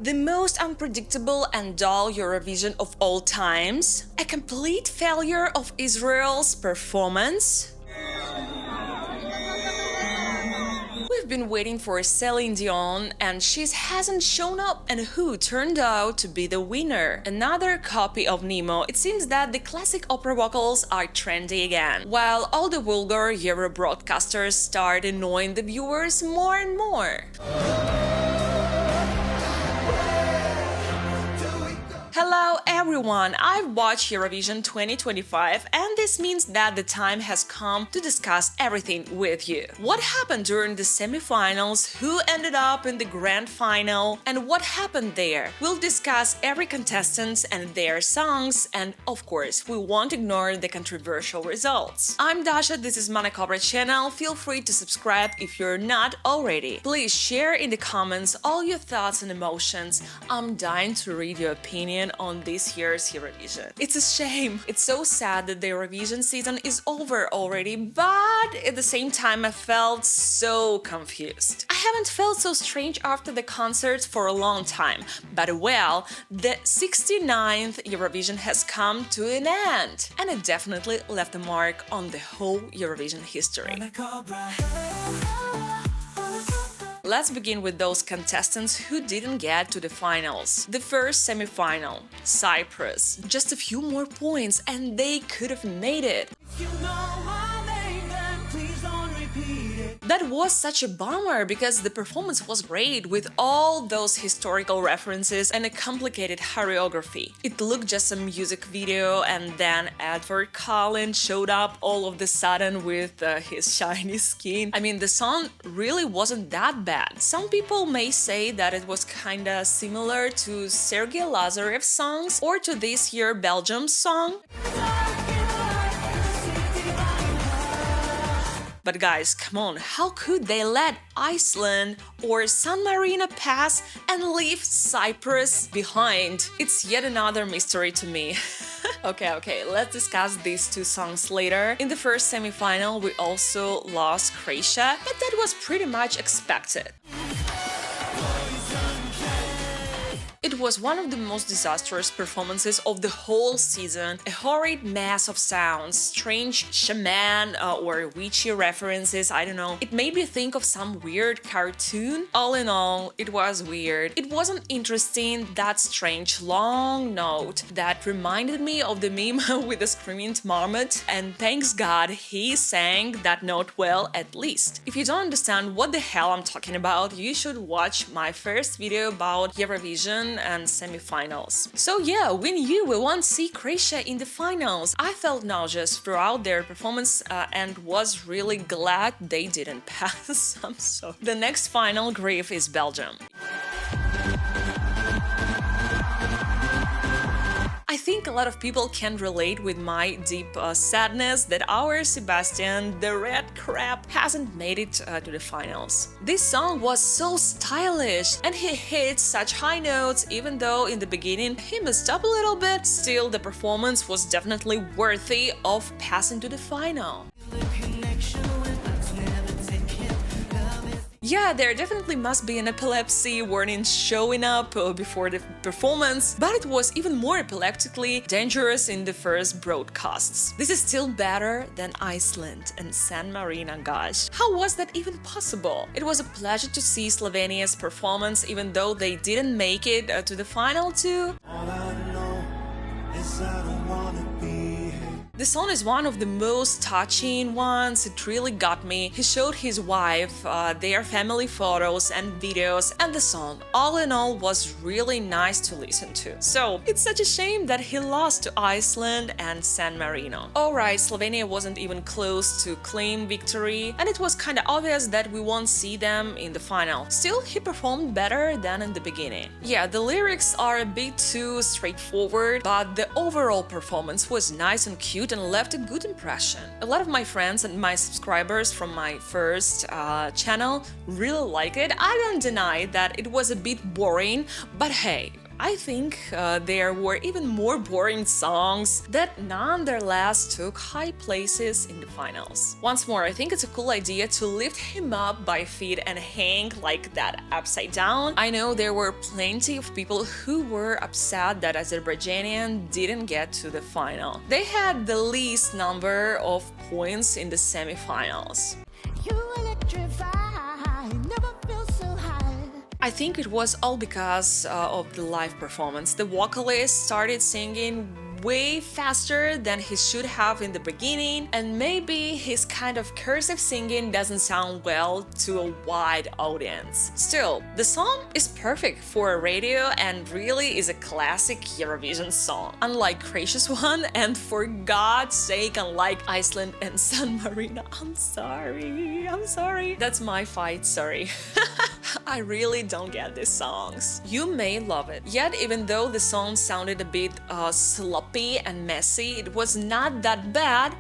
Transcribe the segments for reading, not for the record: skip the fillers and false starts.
The most unpredictable and dull Eurovision of all times? A complete failure of Israel's performance? We've been waiting for Celine Dion and she hasn't shown up, and who turned out to be the winner? Another copy of Nemo. It seems that the classic opera vocals are trendy again, while all the vulgar Euro broadcasters start annoying the viewers more and more. Hello everyone, I've watched Eurovision 2025 and this means that the time has come to discuss everything with you. What happened during the semi-finals, who ended up in the grand final, and what happened there. We'll discuss every contestant and their songs, and of course, we won't ignore the controversial results. I'm Dasha, this is dar-manakova channel, feel free to subscribe if you're not already. Please share in the comments all your thoughts and emotions, I'm dying to read your opinion on this year's Eurovision. It's a shame. It's so sad that the Eurovision season is over already, but at the same time I felt so confused. I haven't felt so strange after the concert for a long time, but well, the 69th Eurovision has come to an end, and it definitely left a mark on the whole Eurovision history. Let's begin with those contestants who didn't get to the finals. The first semi-final, Cyprus. Just a few more points and they could have made it. That was such a bummer because the performance was great with all those historical references and a complicated choreography. It looked just a music video, and then Edward Cullen showed up all of the sudden with his shiny skin. I mean, the song really wasn't that bad. Some people may say that it was kinda similar to Sergei Lazarev's songs or to this year Belgium's song. But guys, come on, how could they let Iceland or San Marino pass and leave Cyprus behind? It's yet another mystery to me. Okay, let's discuss these two songs later. In the first semi-final, we also lost Croatia, but that was pretty much expected. It was one of the most disastrous performances of the whole season, a horrid mess of sounds, strange shaman or witchy references, I don't know. It made me think of some weird cartoon. All in all, it was weird. It wasn't interesting, that strange long note that reminded me of the meme with the screaming marmot, and thanks God he sang that note well at least. If you don't understand what the hell I'm talking about, you should watch my first video about Eurovision and semi-finals. So yeah, we knew we won't see Croatia in the finals. I felt nauseous throughout their performance and was really glad they didn't pass. I'm sorry. The next final grief is Belgium. I think a lot of people can relate with my deep sadness that our Sebastian, the red crab, hasn't made it to the finals. This song was so stylish and he hit such high notes even though in the beginning he messed up a little bit. Still, the performance was definitely worthy of passing to the final. Yeah, there definitely must be an epilepsy warning showing up before the performance, but it was even more epileptically dangerous in the first broadcasts. This is still better than Iceland and San Marino, gosh. How was that even possible? It was a pleasure to see Slovenia's performance even though they didn't make it to the final too. All I know is I don't wanna be. The song is one of the most touching ones, it really got me. He showed his wife their family photos and videos, and the song, all in all, was really nice to listen to. So, it's such a shame that he lost to Iceland and San Marino. Alright, Slovenia wasn't even close to claim victory, and it was kinda obvious that we won't see them in the final. Still, he performed better than in the beginning. Yeah, the lyrics are a bit too straightforward, but the overall performance was nice and cute and left a good impression. A lot of my friends and my subscribers from my first channel really like it. I don't deny that it was a bit boring, but hey, I think there were even more boring songs that nonetheless took high places in the finals. Once more, I think it's a cool idea to lift him up by feet and hang like that upside down. I know there were plenty of people who were upset that Azerbaijanian didn't get to the final. They had the least number of points in the semifinals. I think it was all because of the live performance. The vocalist started singing way faster than he should have in the beginning, and maybe his kind of cursive singing doesn't sound well to a wide audience. Still, the song is perfect for a radio and really is a classic Eurovision song, unlike Croatia's one, and for God's sake, unlike Iceland and San Marino. I'm sorry. That's my fight, sorry. I really don't get these songs. You may love it. Yet, even though the song sounded a bit sloppy and messy, it was not that bad.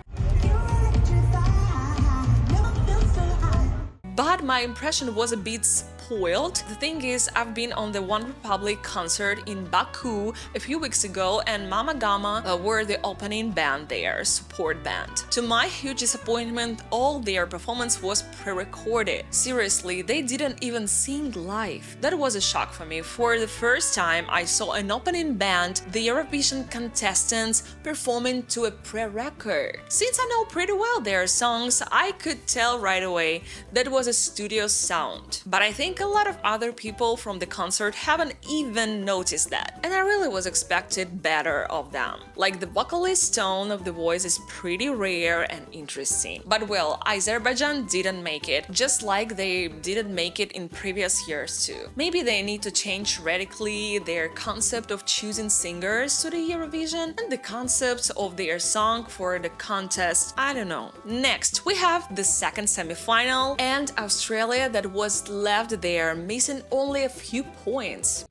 But my impression was a bit spoiled. The thing is, I've been on the One Republic concert in Baku a few weeks ago, and Mama Gama were the opening band there, support band. To my huge disappointment, all their performance was pre-recorded. Seriously, they didn't even sing live. That was a shock for me. For the first time, I saw an opening band, the Eurovision contestants, performing to a pre-record. Since I know pretty well their songs, I could tell right away that it was a studio sound. But I think a lot of other people from the concert haven't even noticed that, and I really was expected better of them. Like, the vocalist tone of the voice is pretty rare and interesting. But well, Azerbaijan didn't make it, just like they didn't make it in previous years too. Maybe they need to change radically their concept of choosing singers to the Eurovision and the concept of their song for the contest. I don't know. Next, we have the second semi-final and Australia that was left there missing only a few points.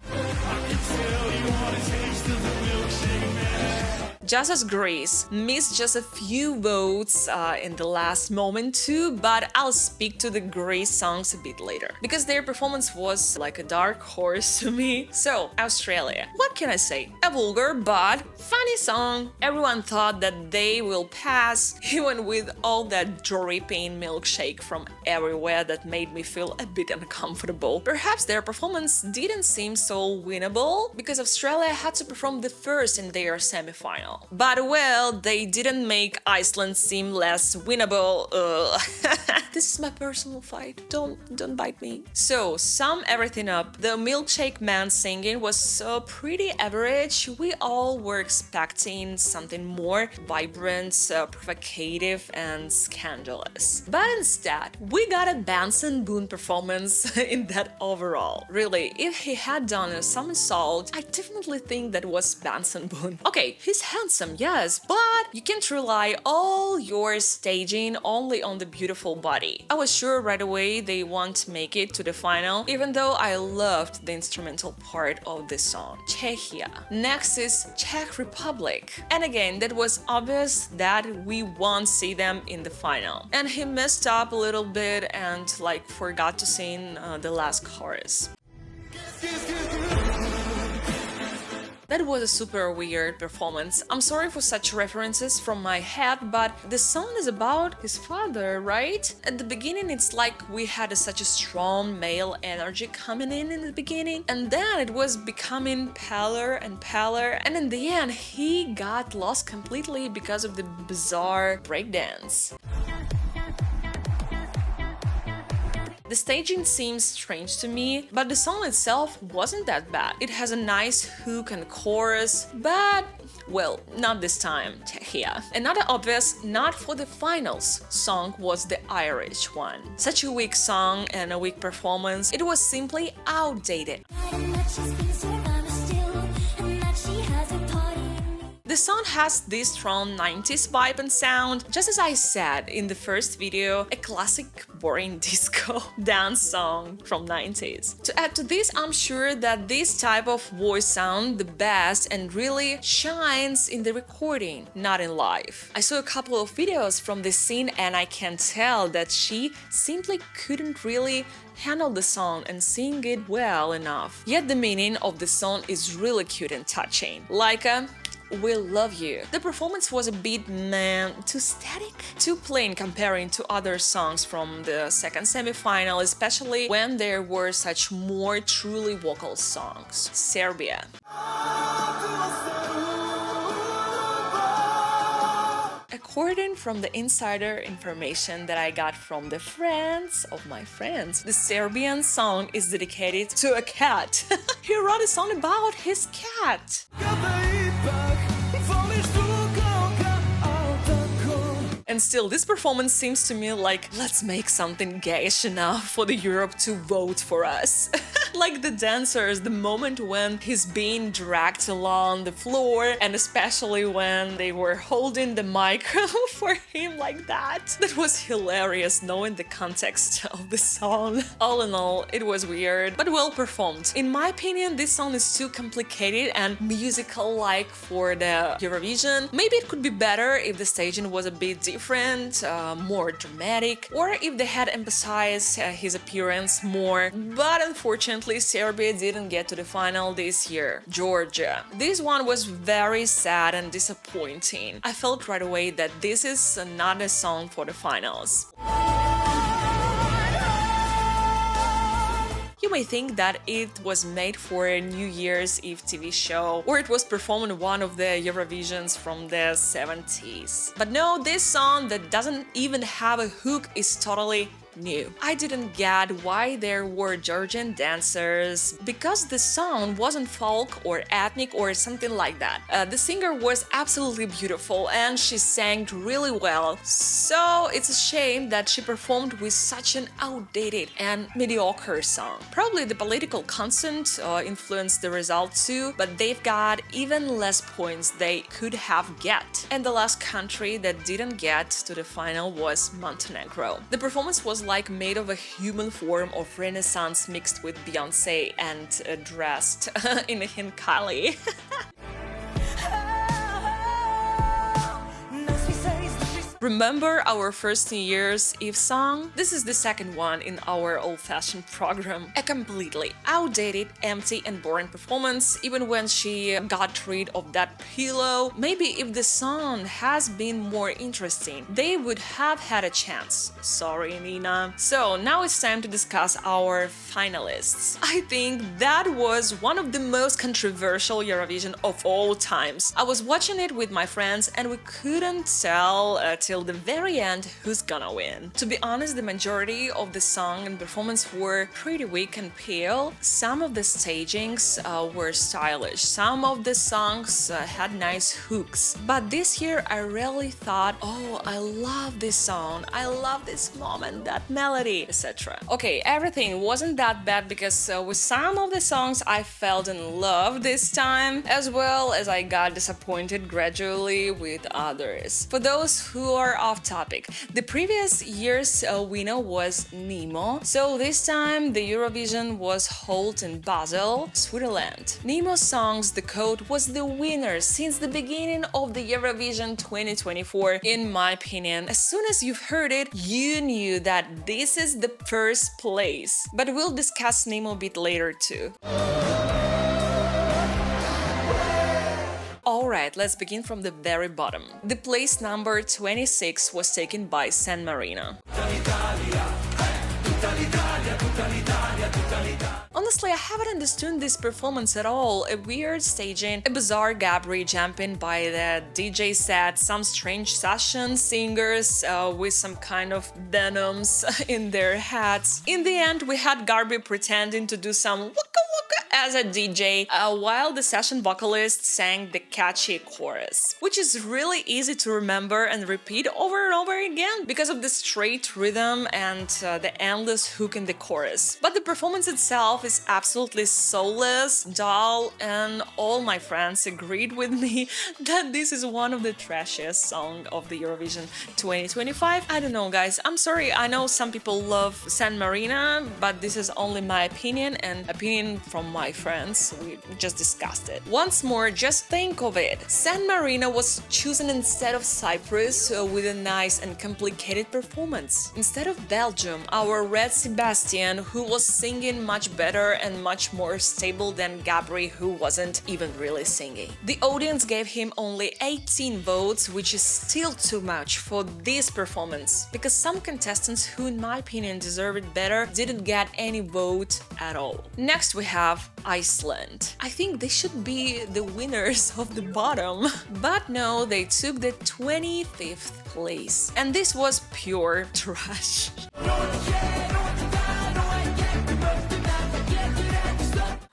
Just as Greece missed just a few votes in the last moment too, but I'll speak to the Greece songs a bit later, because their performance was like a dark horse to me. So, Australia. What can I say? A vulgar but funny song. Everyone thought that they will pass, even with all that dripping milkshake from everywhere that made me feel a bit uncomfortable. Perhaps their performance didn't seem so winnable, because Australia had to perform the first in their semi-final. But well, they didn't make Iceland seem less winnable. This is my personal fight. Don't bite me. So, sum everything up. The milkshake man singing was so pretty average. We all were expecting something more vibrant, provocative, and scandalous. But instead, we got a Benson Boone performance in that overall. Really, if he had done a somersault, I definitely think that was Benson Boone. Okay, he's handsome, yes, but you can't rely all your staging only on the beautiful body. I was sure right away they won't make it to the final, even though I loved the instrumental part of this song. Czechia. Next is Czech Republic. And again, that was obvious that we won't see them in the final. And he messed up a little bit and forgot to sing the last chorus. That was a super weird performance. I'm sorry for such references from my head, but the song is about his father, right? At the beginning, it's like we had such a strong male energy coming in the beginning, and then it was becoming paler and paler, and in the end, he got lost completely because of the bizarre breakdance. The staging seems strange to me, but the song itself wasn't that bad. It has a nice hook and chorus, but, well, not this time, Czechia. Another obvious not for the finals song was the Irish one. Such a weak song and a weak performance, it was simply outdated. The song has this strong 90s vibe and sound, just as I said in the first video, a classic boring disco dance song from 90s. To add to this, I'm sure that this type of voice sound the best and really shines in the recording, not in live. I saw a couple of videos from this scene and I can tell that she simply couldn't really handle the song and sing it well enough. Yet the meaning of the song is really cute and touching, like a "We'll love you." The performance was a bit too static, too plain comparing to other songs from the second semi-final, especially when there were such more truly vocal songs. Serbia. According from the insider information that I got from the friends of my friends, the Serbian song is dedicated to a cat. He wrote a song about his cat. And still, this performance seems to me like, let's make something gayish enough for the Europe to vote for us. Like the dancers, the moment when he's being dragged along the floor, and especially when they were holding the mic for him like that. That was hilarious, knowing the context of the song. All in all, it was weird, but well performed. In my opinion, this song is too complicated and musical-like for the Eurovision. Maybe it could be better if the staging was a bit different, more dramatic, or if they had emphasized his appearance more. But unfortunately, Serbia didn't get to the final this year. Georgia. This one was very sad and disappointing. I felt right away that this is not a song for the finals. You may think that it was made for a New Year's Eve TV show, or it was performed in one of the Eurovisions from the 70s. But no, this song that doesn't even have a hook is totally new. I didn't get why there were Georgian dancers, because the song wasn't folk or ethnic or something like that. The singer was absolutely beautiful and she sang really well, so it's a shame that she performed with such an outdated and mediocre song. Probably the political consent influenced the result too, but they've got even less points they could have get. And the last country that didn't get to the final was Montenegro. The performance was like made of a human form of Renaissance mixed with Beyonce and dressed in a Hinkali. Remember our first New Year's Eve song? This is the second one in our old-fashioned program. A completely outdated, empty and boring performance, even when she got rid of that pillow. Maybe if the song has been more interesting, they would have had a chance. Sorry, Nina. So now it's time to discuss our finalists. I think that was one of the most controversial Eurovision of all times. I was watching it with my friends and we couldn't tell till the very end who's gonna win. To be honest, the majority of the song and performance were pretty weak and pale. Some of the stagings were stylish, some of the songs had nice hooks, but this year I really thought, oh, I love this song, I love this moment, that melody, etc. Okay, everything wasn't that bad because with some of the songs I fell in love this time, as well as I got disappointed gradually with others. For those who are off topic, the previous year's winner was Nemo, so this time the Eurovision was held in Basel, Switzerland. Nemo's song's The Code was the winner since the beginning of the Eurovision 2024, in my opinion. As soon as you've heard it, you knew that this is the first place. But we'll discuss Nemo a bit later too. Alright, let's begin from the very bottom. The place number 26 was taken by San Marino. Honestly, I haven't understood this performance at all. A weird staging, a bizarre Gabri jumping by the DJ set, some strange session singers with some kind of venoms in their hats. In the end, we had Garbi pretending to do some waka waka as a DJ while the session vocalist sang the catchy chorus, which is really easy to remember and repeat over and over again because of the straight rhythm and the endless hook in the chorus. But the performance itself is absolutely soulless, dull, and all my friends agreed with me that this is one of the trashiest songs of the Eurovision 2025. I don't know, guys, I'm sorry, I know some people love San Marina, but this is only my opinion and opinion from my friends. We just discussed it. Once more, just think of it. San Marino was chosen instead of Cyprus with a nice and complicated performance. Instead of Belgium, our Red Sebastian, who was singing much better and much more stable than Gabri, who wasn't even really singing. The audience gave him only 18 votes, which is still too much for this performance, because some contestants who in my opinion deserve it better didn't get any vote at all. Next we have Iceland. I think they should be the winners of the bottom, but no, they took the 25th place, and this was pure trash.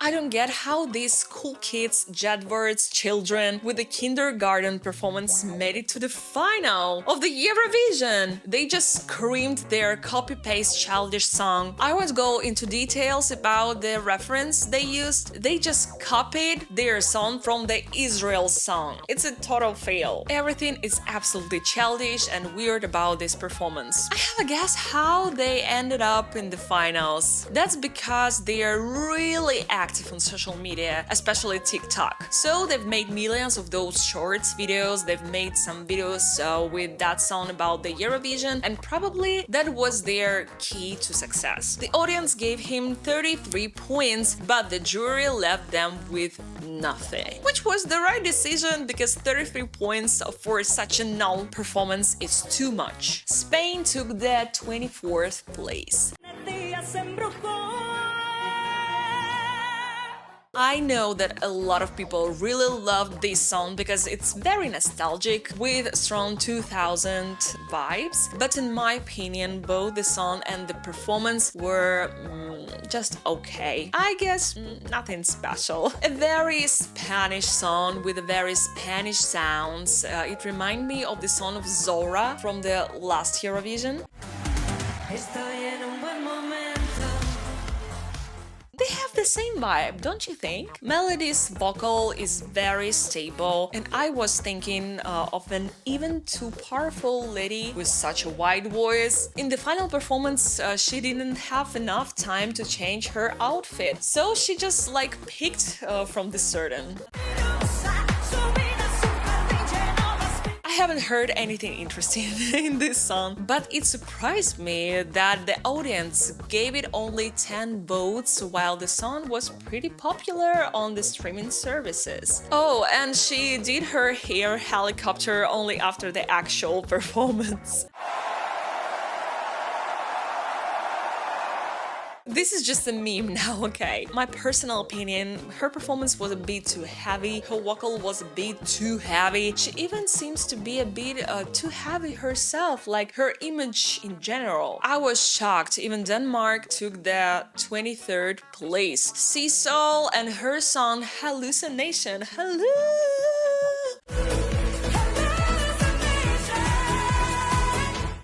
I don't get how these cool kids, Jedwards, children with the kindergarten performance made it to the final of the Eurovision. They just screamed their copy-paste childish song. I won't go into details about the reference they used. They just copied their song from the Israel song. It's a total fail. Everything is absolutely childish and weird about this performance. I have a guess how they ended up in the finals. That's because they are really active on social media, especially TikTok. So they've made millions of those shorts videos, they've made some videos with that song about the Eurovision, and probably that was their key to success. The audience gave him 33 points, but the jury left them with nothing. Which was the right decision, because 33 points for such a null performance is too much. Spain took the 24th place. I know that a lot of people really love this song because it's very nostalgic with strong 2000 vibes, but in my opinion both the song and the performance were just okay. I guess nothing special. A very Spanish song with a very Spanish sounds. It reminds me of the song of Zora from the last Eurovision. They have the same vibe, don't you think? Melody's vocal is very stable, and I was thinking of an even too powerful lady with such a wide voice. In the final performance, she didn't have enough time to change her outfit, so she just picked from the certain. I haven't heard anything interesting in this song, but it surprised me that the audience gave it only 10 votes while the song was pretty popular on the streaming services. Oh, and she did her hair helicopter only after the actual performance. This is just a meme now, okay? My personal opinion, her performance was a bit too heavy, her vocal was a bit too heavy, she even seems to be a bit too heavy herself, like her image in general. I was shocked, even Denmark took the 23rd place. Seasol and her song Hallucination.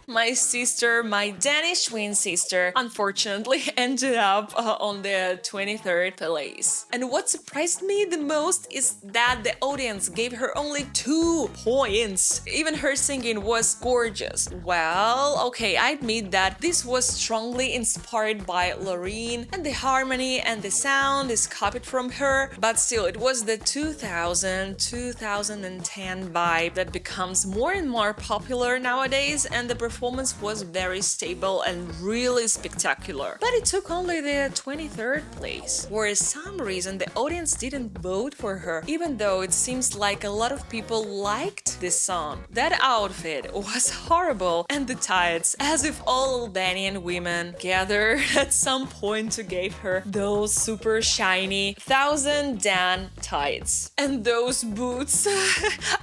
My sister, my Danish twin sister, unfortunately ended up on the 23rd place. And what surprised me the most is that the audience gave her only 2 points. Even her singing was gorgeous. Well, okay, I admit that this was strongly inspired by Loreen, and the harmony and the sound is copied from her, but still, it was the 2010 vibe that becomes more and more popular nowadays, and the performance was very stable and really spectacular. But it took only the 23rd place. For some reason, the audience didn't vote for her, even though it seems like a lot of people liked this song. That outfit was horrible, and the tights, as if all Albanian women gathered at some point to give her those super shiny 1000 Dan tights. And those boots.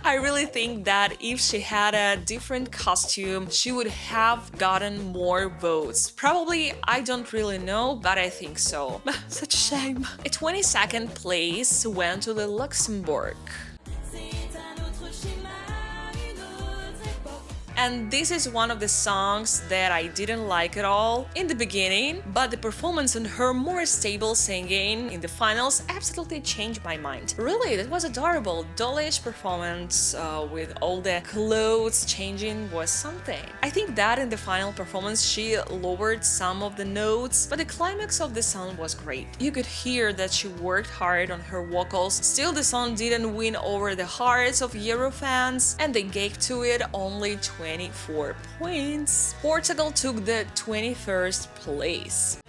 I really think that if she had a different costume, she would could have gotten more votes. Probably, I don't really know, but I think so. Such a shame. A 22nd place went to the Luxembourg. And this is one of the songs that I didn't like at all in the beginning, but the performance and her more stable singing in the finals absolutely changed my mind. Really, that was adorable. Dollish performance with all the clothes changing was something. I think that in the final performance she lowered some of the notes, but the climax of the song was great. You could hear that she worked hard on her vocals. Still, the song didn't win over the hearts of Euro fans, and they gave to it only 24 points. Portugal took the 21st place.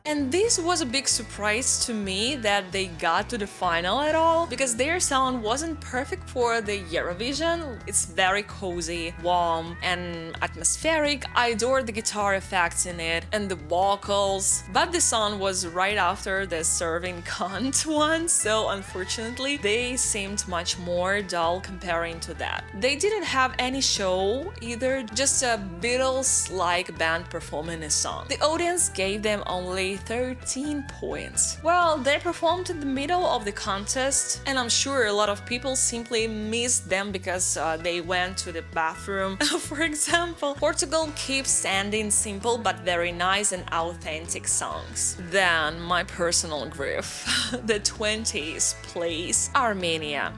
And this was a big surprise to me that they got to the final at all, because their sound wasn't perfect for the Eurovision. It's very cozy, warm, and atmospheric. I adored the guitar effects in it and the vocals, but the song was right after the serving cunt one, so unfortunately they seemed much more dull comparing to that. They didn't have any show either, just a Beatles-like band performing a song. The audience gave them only 13 points. Well, they performed in the middle of the contest, and I'm sure a lot of people simply missed them because they went to the bathroom. For example, Portugal keeps sending simple but very nice and authentic songs. Then, my personal grief, the 20th place, Armenia.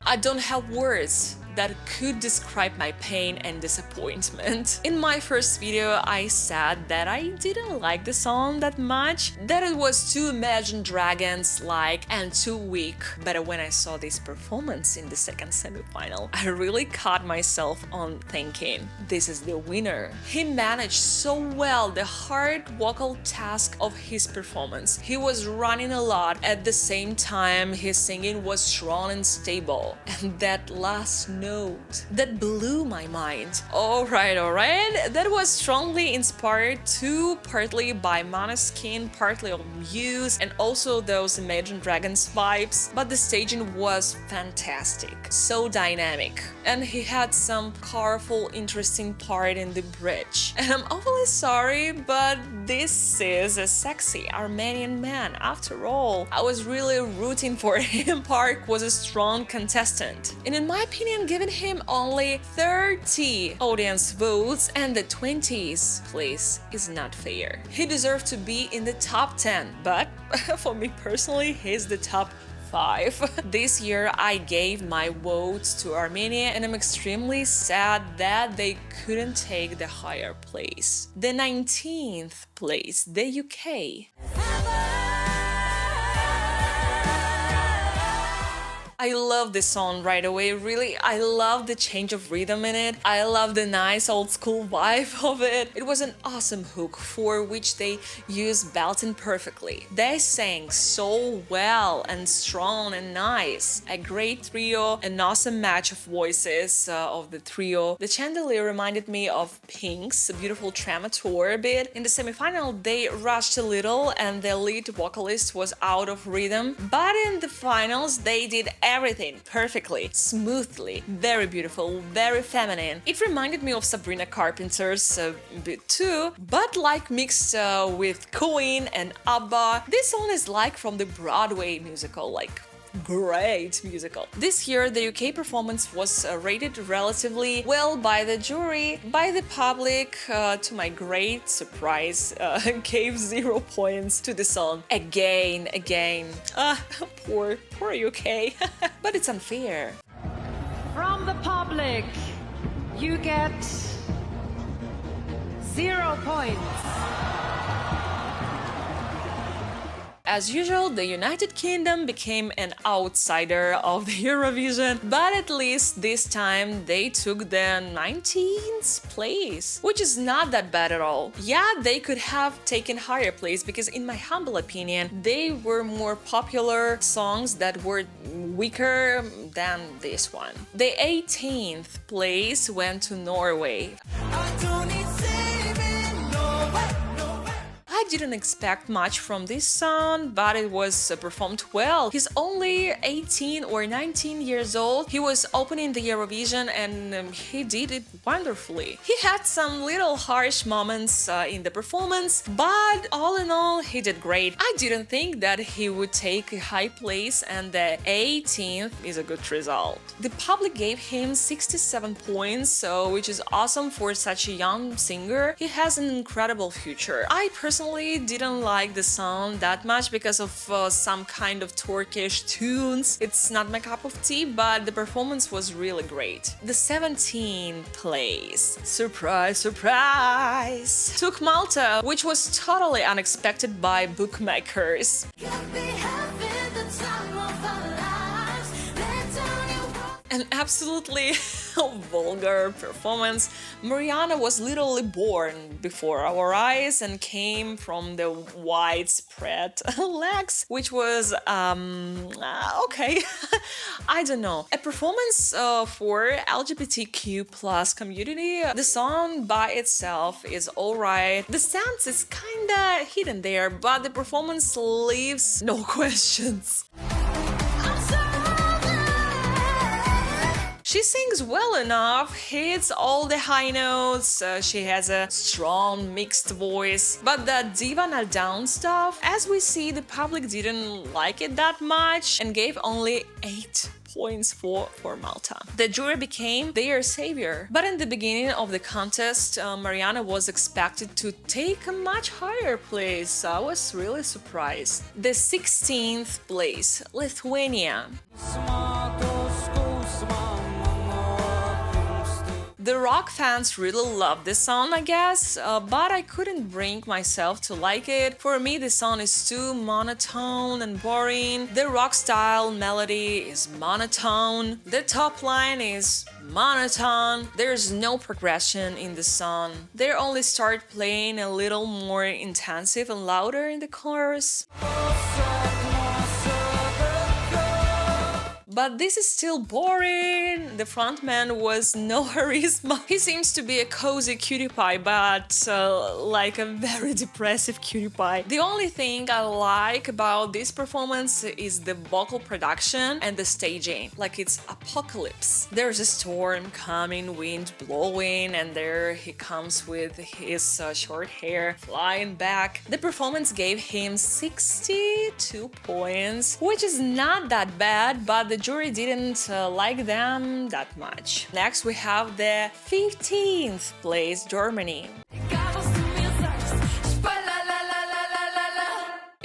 I don't have words that could describe my pain and disappointment. In my first video, I said that I didn't like the song that much, that it was too Imagine Dragons-like and too weak. But when I saw this performance in the second semi-final, I really caught myself on thinking, this is the winner. He managed so well the hard vocal task of his performance. He was running a lot, at the same time his singing was strong and stable. And that last note that blew my mind. Alright, that was strongly inspired too, partly by Måneskin, partly of Muse, and also those Imagine Dragons vibes, but the staging was fantastic, so dynamic, and he had some powerful, interesting part in the bridge. And I'm awfully sorry, but this is a sexy Armenian man after all. I was really rooting for him. Park was a strong contestant, and in my opinion, given him only 30 audience votes and the 20th place is not fair. He deserved to be in the top 10, but for me personally, he's the top 5. This year I gave my votes to Armenia, and I'm extremely sad that they couldn't take the higher place. The 19th place, the UK. I love this song right away, really. I love the change of rhythm in it. I love the nice old school vibe of it. It was an awesome hook for which they used belting perfectly. They sang so well and strong and nice. A great trio, an awesome match of voices of the trio. The chandelier reminded me of Pink's beautiful Tramateur a bit. In the semi-final they rushed a little and the lead vocalist was out of rhythm, but in the finals they did everything perfectly, smoothly, very beautiful, very feminine. It reminded me of Sabrina Carpenter's a bit too, but like mixed with Queen and ABBA. This song is like from the Broadway musical, like great musical. This year the UK performance was rated relatively well by the jury. By the public, to my great surprise, gave 0 points to the song. Again. Poor UK. But it's unfair. From the public, you get 0 points. As usual, the United Kingdom became an outsider of the Eurovision, but at least this time they took the 19th place, which is not that bad at all. Yeah, they could have taken higher place because in my humble opinion, they were more popular songs that were weaker than this one. The 18th place went to Norway. I didn't expect much from this song, but it was performed well. He's only 18 or 19 years old. He was opening the Eurovision and he did it wonderfully. He had some little harsh moments in the performance, but all in all, he did great. I didn't think that he would take a high place, and the 18th is a good result. The public gave him 67 points, which is awesome for such a young singer. He has an incredible future. I personally didn't like the song that much because of some kind of Turkish tunes. It's not my cup of tea, but the performance was really great. The 17th place, surprise, surprise, took Malta, which was totally unexpected by bookmakers. An absolutely vulgar performance. Mariana was literally born before our eyes and came from the widespread legs, which was okay. I don't know. A performance for LGBTQ plus community. The song by itself is alright. The stance is kinda hidden there, but the performance leaves no questions. She sings well enough, hits all the high notes, she has a strong mixed voice, but the diva not down stuff, as we see, the public didn't like it that much and gave only 8 points for Malta. The jury became their savior, but in the beginning of the contest, Mariana was expected to take a much higher place. I was really surprised. The 16th place, Lithuania. The rock fans really love this song, I guess, but I couldn't bring myself to like it. For me, the song is too monotone and boring. The rock style melody is monotone. The top line is monotone. There's no progression in the song. They only start playing a little more intensive and louder in the chorus. But this is still boring. The frontman was no charisma. He seems to be a cozy cutie pie, but like a very depressive cutie pie. The only thing I like about this performance is the vocal production and the staging. Like it's apocalypse. There's a storm coming, wind blowing, and there he comes with his short hair flying back. The performance gave him 62 points, which is not that bad, but the jury didn't like them that much. Next we have the 15th place, Germany.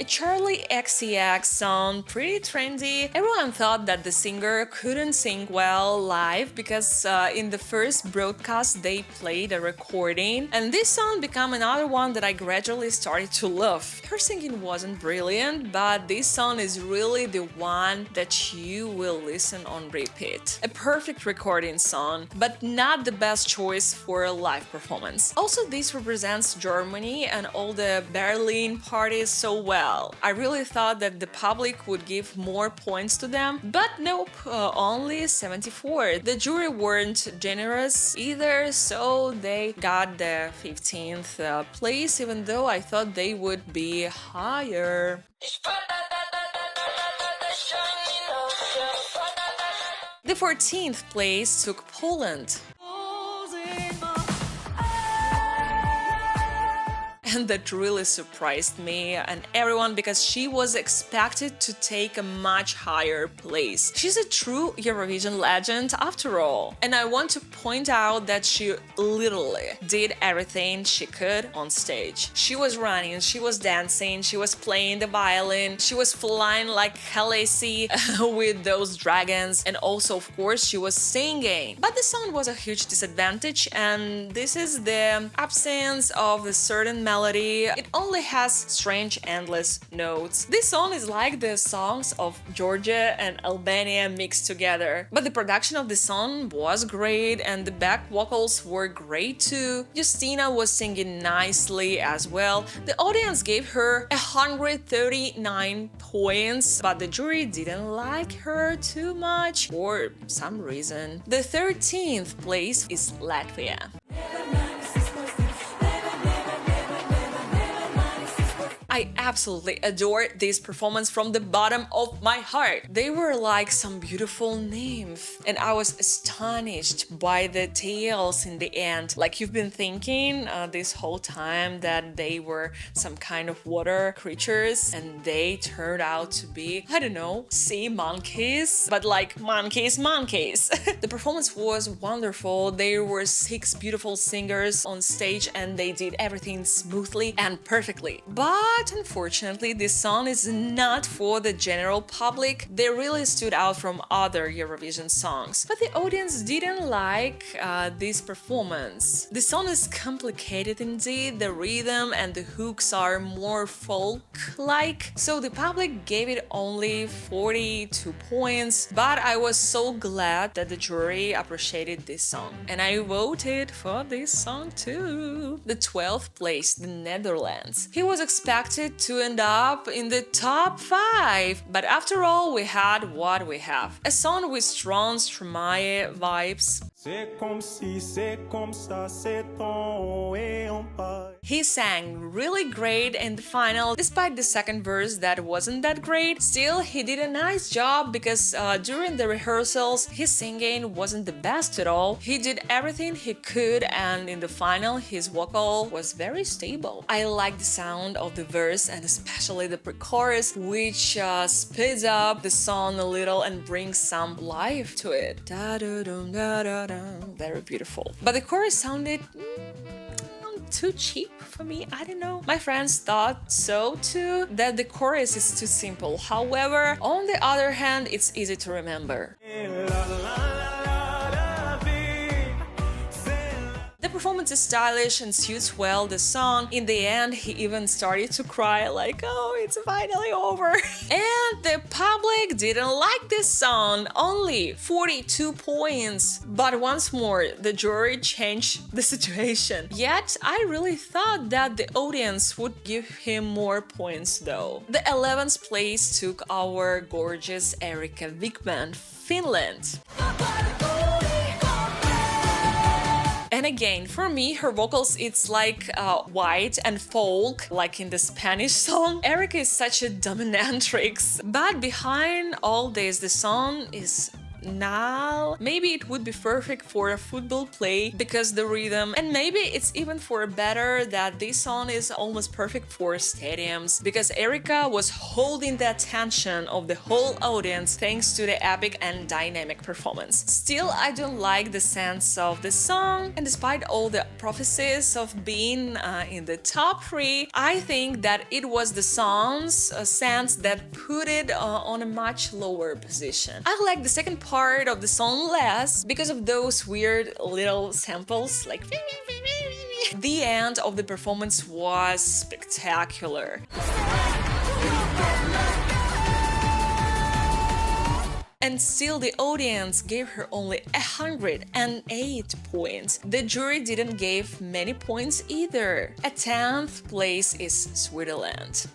A Charlie XCX song, pretty trendy. Everyone thought that the singer couldn't sing well live because in the first broadcast they played a recording, and this song became another one that I gradually started to love. Her singing wasn't brilliant, but this song is really the one that you will listen on repeat. A perfect recording song, but not the best choice for a live performance. Also, this represents Germany and all the Berlin parties so well. I really thought that the public would give more points to them, but nope, only 74. The jury weren't generous either, so they got the 15th place, even though I thought they would be higher. The 14th place took Poland. And that really surprised me and everyone because she was expected to take a much higher place. She's a true Eurovision legend after all. And I want to point out that she literally did everything she could on stage. She was running, she was dancing, she was playing the violin, she was flying like Khaleesi with those dragons, and also of course she was singing. But the song was a huge disadvantage, and this is the absence of a certain melody. It only has strange endless notes. This song is like the songs of Georgia and Albania mixed together. But the production of the song was great and the back vocals were great too. Justina was singing nicely as well. The audience gave her 139 points, but the jury didn't like her too much for some reason. The 13th place is Latvia. I absolutely adored this performance from the bottom of my heart. They were like some beautiful nymph, and I was astonished by the tales in the end. Like, you've been thinking this whole time that they were some kind of water creatures, and they turned out to be, I don't know, sea monkeys, but like monkeys. The performance was wonderful. There were 6 beautiful singers on stage, and they did everything smoothly and perfectly. But unfortunately, this song is not for the general public. They really stood out from other Eurovision songs. But the audience didn't like this performance. The song is complicated indeed, the rhythm and the hooks are more folk-like, so the public gave it only 42 points, but I was so glad that the jury appreciated this song. And I voted for this song too. The 12th place, the Netherlands. He was expected to end up in the top 5, but after all, we had what we have. A song with strong Stromae vibes. He sang really great in the final, despite the second verse that wasn't that great. Still, he did a nice job because during the rehearsals, his singing wasn't the best at all. He did everything he could, and in the final, his vocal was very stable. I like the sound of the verse and especially the pre-chorus, which speeds up the song a little and brings some life to it. Da-da-dum, da-da-dum. Very beautiful. But the chorus sounded too cheap for me, I don't know. My friends thought so too, that the chorus is too simple. However, on the other hand, it's easy to remember. The performance is stylish and suits well the song. In the end, he even started to cry like, oh, it's finally over. And the public didn't like this song, only 42 points. But once more, the jury changed the situation. Yet, I really thought that the audience would give him more points though. The 11th place took our gorgeous Erika Wikman, Finland. And again, for me, her vocals, it's like white and folk, like in the Spanish song. Erika is such a dominatrix. But behind all this, the song is now maybe it would be perfect for a football play because the rhythm, and maybe it's even for better that this song is almost perfect for stadiums because Erika was holding the attention of the whole audience thanks to the epic and dynamic performance. Still, I don't like the sense of the song, and despite all the prophecies of being in the top 3, I think that it was the song's sense that put it on a much lower position. I like the second part of the song less because of those weird little samples like the end of the performance was spectacular. And still the audience gave her only 108 points. The jury didn't give many points either. A 10th place is Switzerland.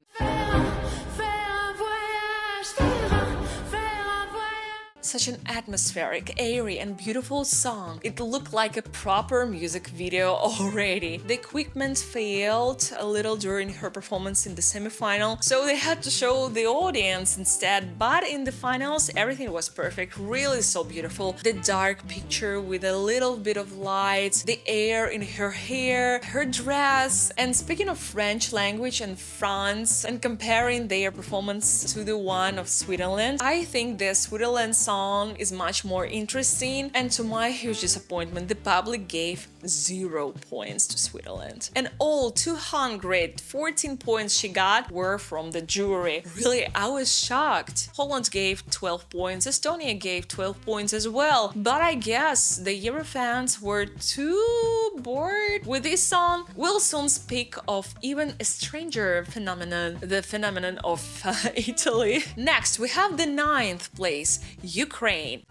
Such an atmospheric, airy and beautiful song. It looked like a proper music video already. The equipment failed a little during her performance in the semi-final, so they had to show the audience instead. But in the finals, everything was perfect, really so beautiful. The dark picture with a little bit of light, the air in her hair, her dress. And speaking of French language and France, and comparing their performance to the one of Switzerland, I think the Switzerland song is much more interesting, and to my huge disappointment, the public gave 0 points to Switzerland. And all 214 points she got were from the jury. Really, I was shocked. Holland gave 12 points, Estonia gave 12 points as well. But I guess the Euro fans were too bored with this song. We'll soon speak of even a stranger phenomenon, the phenomenon of Italy. Next, we have the 9th place, Ukraine.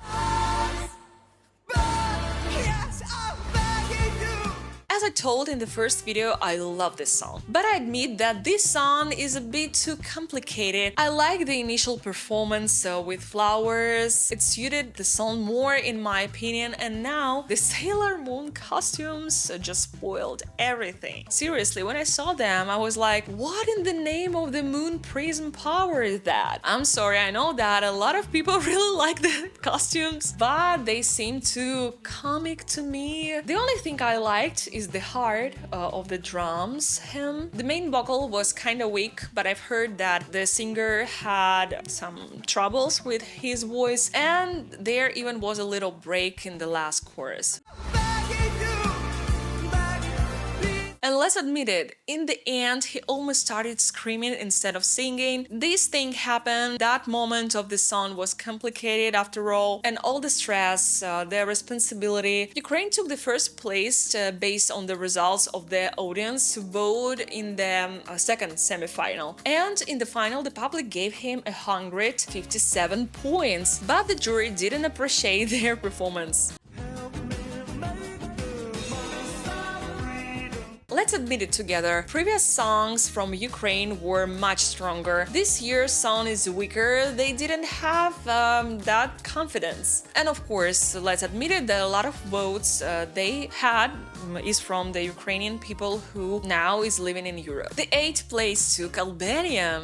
As I told in the first video, I love this song. But I admit that this song is a bit too complicated. I like the initial performance with flowers. It suited the song more in my opinion, and now the Sailor Moon costumes just spoiled everything. Seriously, when I saw them, I was like, what in the name of the moon prism power is that? I'm sorry, I know that a lot of people really like the costumes, but they seem too comic to me. The only thing I liked is the heart of the drums hymn. The main vocal was kind of weak, but I've heard that the singer had some troubles with his voice, and there even was a little break in the last chorus. And let's admit it, in the end, he almost started screaming instead of singing. This thing happened, that moment of the song was complicated after all, and all the stress, the responsibility. Ukraine took the first place based on the results of the audience vote in the second semifinal. And in the final, the public gave him 157 points, but the jury didn't appreciate their performance. Let's admit it together, previous songs from Ukraine were much stronger. This year's song is weaker, they didn't have that confidence. And of course, let's admit it that a lot of votes they had is from the Ukrainian people who now is living in Europe. The 8th place took Albania.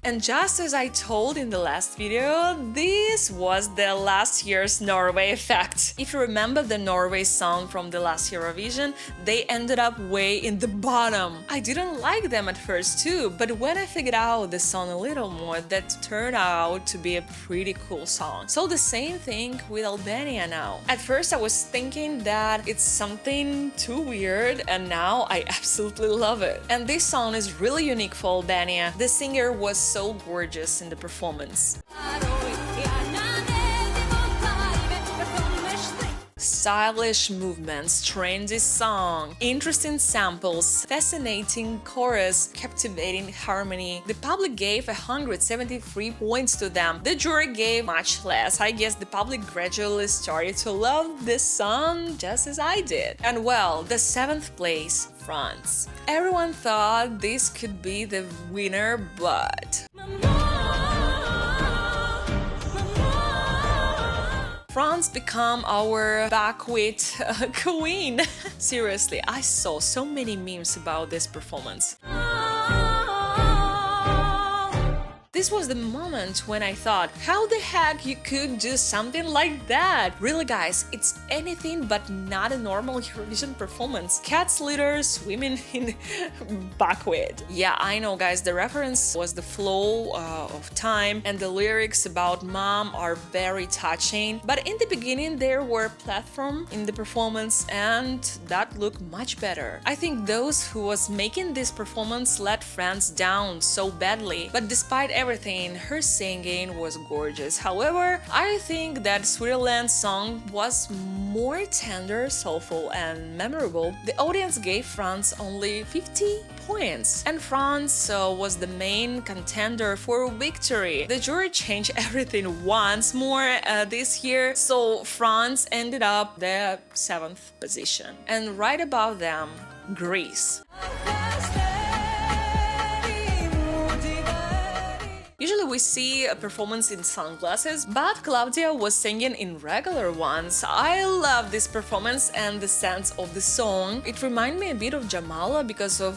And just as I told in the last video, this was the last year's Norway effect. If you remember the Norway song from the last Eurovision, they ended up way in the bottom. I didn't like them at first too, but when I figured out the song a little more, that turned out to be a pretty cool song. So the same thing with Albania now. At first I was thinking that it's something too weird, and now I absolutely love it. And this song is really unique for Albania. The singer was so gorgeous in the performance. Stylish movements, trendy song, interesting samples, fascinating chorus, captivating harmony. The public gave 173 points to them. The jury gave much less. I guess the public gradually started to love this song just as I did. And well, the 7th place, France. Everyone thought this could be the winner, but France become our backwit queen. Seriously, I saw so many memes about this performance. This was the moment when I thought, how the heck you could do something like that? Really guys, it's anything but not a normal Eurovision performance. Cats litter, swimming in buckwheat. Yeah, I know guys, the reference was the flow of time, and the lyrics about mom are very touching. But in the beginning there were platform in the performance, and that looked much better. I think those who was making this performance let France down so badly, but despite everything, her singing was gorgeous. However, I think that Switzerland's song was more tender, soulful and memorable. The audience gave France only 50 points, and France was the main contender for victory. The jury changed everything once more this year, so France ended up the 7th position. And right above them, Greece. Usually we see a performance in sunglasses, but Claudia was singing in regular ones. I love this performance and the sense of the song. It reminded me a bit of Jamala because of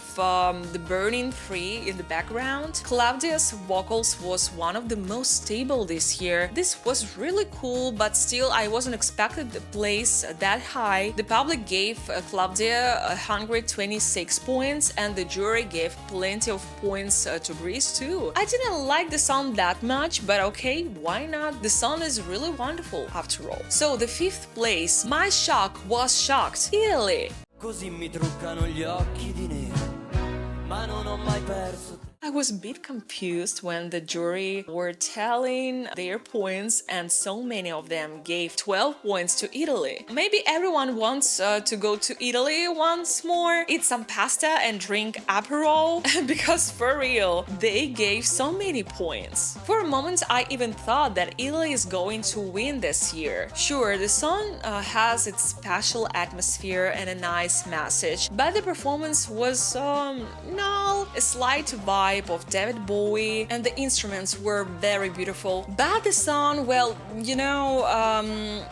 the burning tree in the background. Claudia's vocals was one of the most stable this year. This was really cool, but still I wasn't expecting the place that high. The public gave Claudia 126 points, and the jury gave plenty of points to Greece too. I didn't like the song that much, but okay, why not? The song is really wonderful after all. So the 5th place, my shock was shocked, Italy. Così mi truccano gli occhi di nero, ma non ho mai perso. I was a bit confused when the jury were telling their points and so many of them gave 12 points to Italy. Maybe everyone wants to go to Italy once more, eat some pasta and drink Aperol because for real, they gave so many points. For a moment I even thought that Italy is going to win this year. Sure, the song has its special atmosphere and a nice message, but the performance was a slight vibe of David Bowie and the instruments were very beautiful. But the song, well, you know,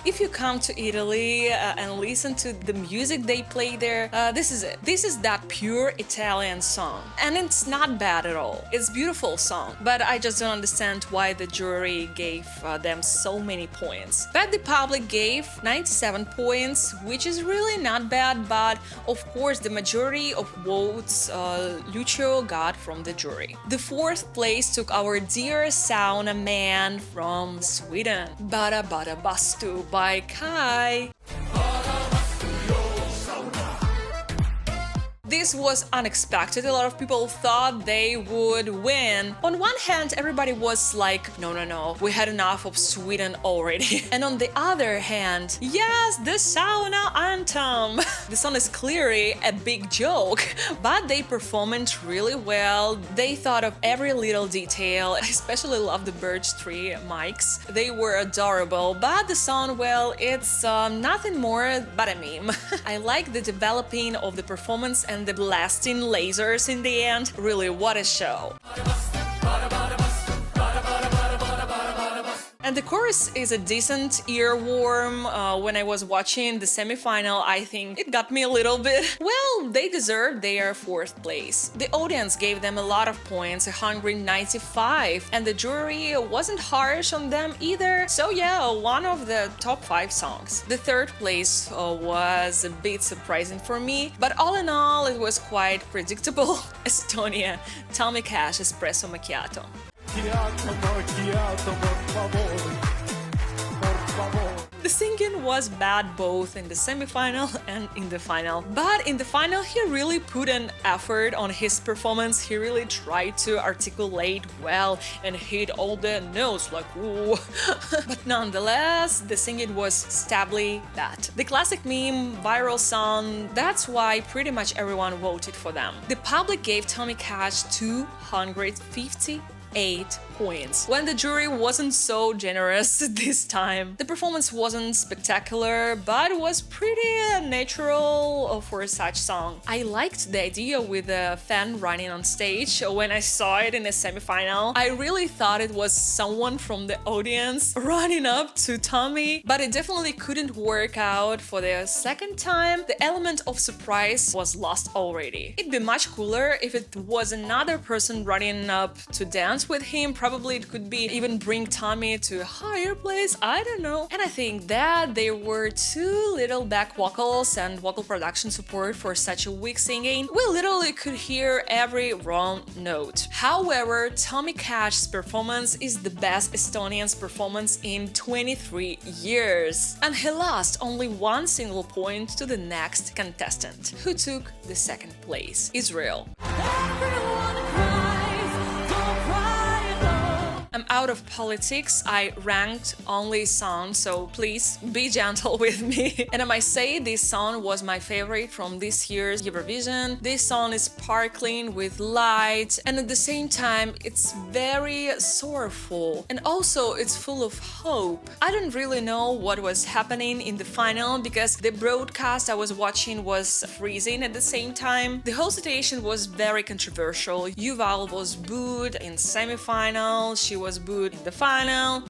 if you come to Italy and listen to the music they play there, this is it. This is that pure Italian song. And it's not bad at all. It's a beautiful song, but I just don't understand why the jury gave them so many points. But the public gave 97 points, which is really not bad, but of course the majority of votes Lucio got from the jury. The fourth place took our dear sauna man from Sweden, Bara Bara Bastu by Kai. This was unexpected. A lot of people thought they would win. On one hand, everybody was like, no, we had enough of Sweden already. And on the other hand, yes, the sauna anthem. The song is clearly a big joke, but they performed really well. They thought of every little detail. I especially love the birch tree mics. They were adorable, but the song, well, it's nothing more but a meme. I like the developing of the performance and the blasting lasers in the end. Really, what a show. And the chorus is a decent earworm. When I was watching the semi-final, I think it got me a little bit. Well, they deserved their fourth place. The audience gave them a lot of points, 195, and the jury wasn't harsh on them either. So yeah, one of the top 5 songs. The third place was a bit surprising for me, but all in all, it was quite predictable. Estonia, Tommy Cash, Espresso Macchiato. The singing was bad both in the semi-final and in the final. But in the final, he really put an effort on his performance. He really tried to articulate well and hit all the notes like ooh. But nonetheless, the singing was stably bad. The classic meme, viral song, that's why pretty much everyone voted for them. The public gave Tommy Cash 258 points, when the jury wasn't so generous this time. The performance wasn't spectacular, but was pretty natural for such song. I liked the idea with a fan running on stage. When I saw it in a semi-final, I really thought it was someone from the audience running up to Tommy, but it definitely couldn't work out for the second time. The element of surprise was lost already. It'd be much cooler if it was another person running up to dance with him. Probably it could be even bring Tommy to a higher place, I don't know. And I think that there were too little back vocals and vocal production support for such a weak singing. We literally could hear every wrong note. However, Tommy Cash's performance is the best Estonian's performance in 23 years. And he lost only one single point to the next contestant, who took the second place, Israel. I'm out of politics. I ranked only songs, so please be gentle with me. And I might say this song was my favorite from this year's Eurovision. This song is sparkling with light, and at the same time it's very sorrowful, and also it's full of hope. I don't really know what was happening in the final because the broadcast I was watching was freezing at the same time. The whole situation was very controversial. Yuval was booed in semi-final, she was booed in the final.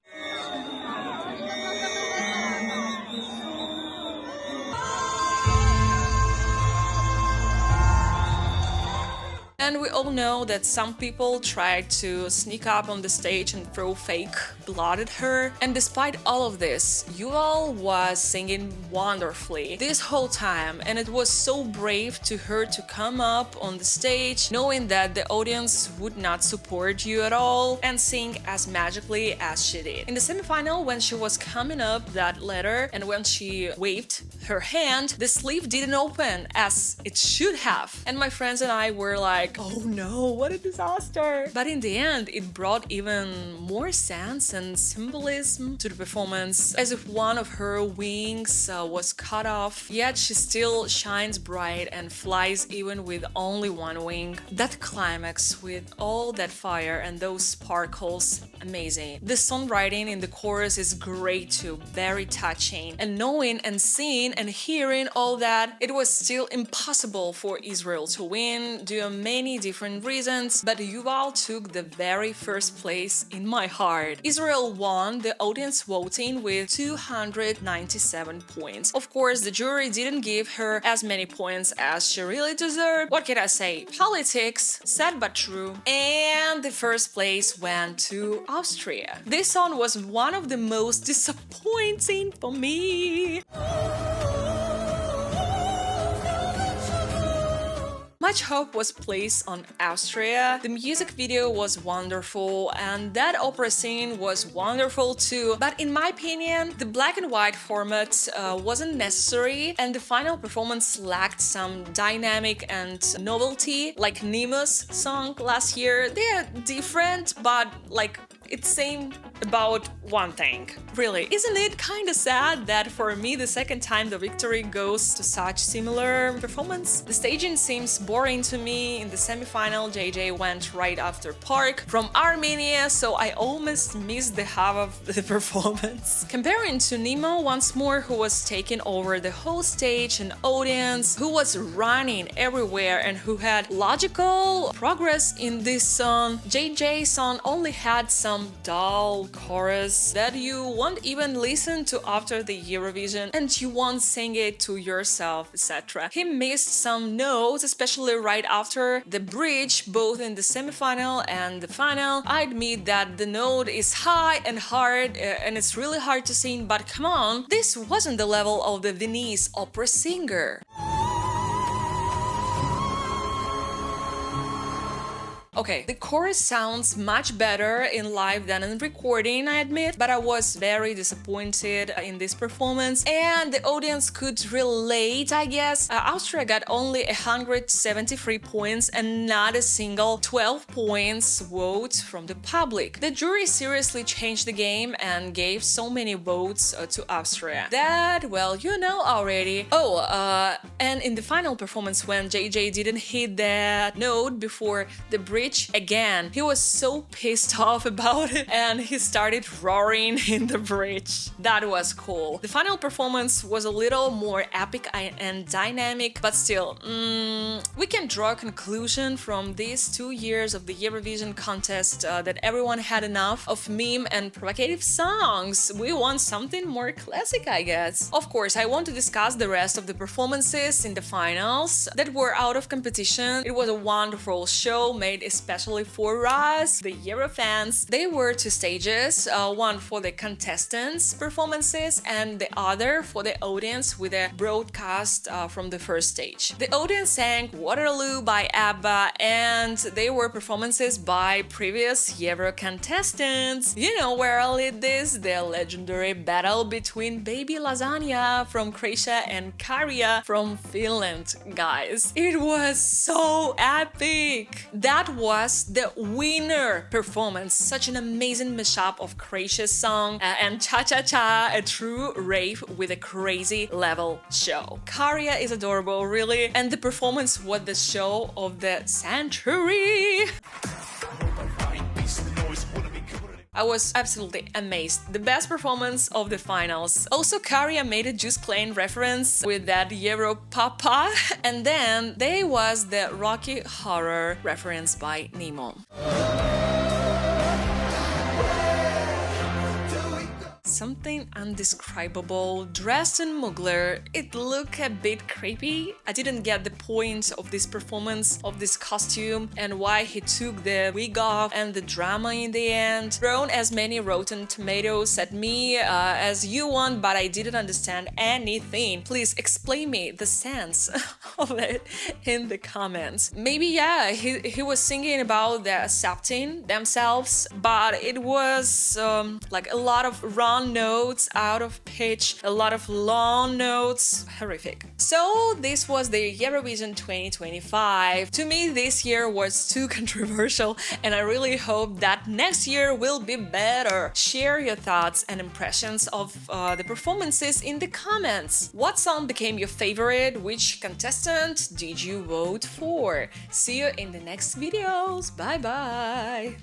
And we all know that some people tried to sneak up on the stage and throw fake blood at her. And despite all of this, Yuval was singing wonderfully this whole time, and it was so brave to her to come up on the stage knowing that the audience would not support you at all and sing as magically as she did. In the semifinal, when she was coming up that ladder and when she waved her hand, the sleeve didn't open as it should have. And my friends and I were like, like, oh no, what a disaster. But in the end, it brought even more sense and symbolism to the performance, as if one of her wings was cut off, yet she still shines bright and flies even with only one wing. That climax with all that fire and those sparkles, amazing. The songwriting in the chorus is great too, very touching. And knowing and seeing and hearing all that, it was still impossible for Israel to win due to many different reasons, but Yuval took the very first place in my heart. Israel won the audience voting with 297 points. Of course, the jury didn't give her as many points as she really deserved. What can I say? Politics, sad but true. And the first place went to Austria. This song was one of the most disappointing for me. Much hope was placed on Austria. The music video was wonderful and that opera scene was wonderful too, but in my opinion, the black and white format wasn't necessary and the final performance lacked some dynamic and novelty, like Nemo's song last year. They are different, but like it's same about one thing. Really, isn't it kind of sad that for me the second time the victory goes to such similar performance? The staging seems boring to me. In the semi-final, JJ went right after Park from Armenia, so I almost missed the half of the performance. Comparing to Nemo once more, who was taking over the whole stage and audience, who was running everywhere and who had logical progress in this song, JJ's song only had some dull chorus that you won't even listen to after the Eurovision and you won't sing it to yourself, etc. He missed some notes, especially right after the bridge, both in the semi-final and the final. I admit that the note is high and hard and it's really hard to sing, but come on, this wasn't the level of the Venice opera singer. Okay, the chorus sounds much better in live than in recording, I admit, but I was very disappointed in this performance and the audience could relate, I guess. Austria got only 173 points and not a single 12 points vote from the public. The jury seriously changed the game and gave so many votes to Austria. That, well, you know already. Oh, and in the final performance when JJ didn't hit that note before the bridge again, he was so pissed off about it and he started roaring in the bridge. That was cool. The final performance was a little more epic and dynamic, but still, we can draw a conclusion from these 2 years of the Eurovision contest that everyone had enough of meme and provocative songs. We want something more classic, I guess. Of course, I want to discuss the rest of the performances in the finals that were out of competition. It was a wonderful show made especially for us, the Euro fans. They were 2 stages, one for the contestants' performances and the other for the audience with a broadcast from the first stage. The audience sang Waterloo by ABBA and they were performances by previous Euro contestants. You know where I lead this? The legendary battle between Baby Lasagna from Croatia and Karia from Finland, guys. It was so epic! That was the winner performance, such an amazing mashup of Croatia's song and cha-cha-cha, a true rave with a crazy level show. Karia is adorable, really, and the performance was the show of the century. I was absolutely amazed. The best performance of the finals. Also, Karia made a Just Klein reference with that Euro Papa, and then there was the Rocky Horror reference by Nemo. Something undescribable, dressed in Mugler. It looked a bit creepy. I didn't get the point of this performance, of this costume, and why he took the wig off and the drama in the end. Thrown as many rotten tomatoes at me as you want, but I didn't understand anything. Please explain me the sense of it in the comments. Maybe, yeah, he was singing about the accepting themselves, but it was like a lot of wrong notes words out of pitch, a lot of long notes, horrific. So this was the Eurovision 2025. To me, this year was too controversial, and I really hope that next year will be better. Share your thoughts and impressions of the performances in the comments. What song became your favorite? Which contestant did you vote for? See you in the next videos. Bye bye.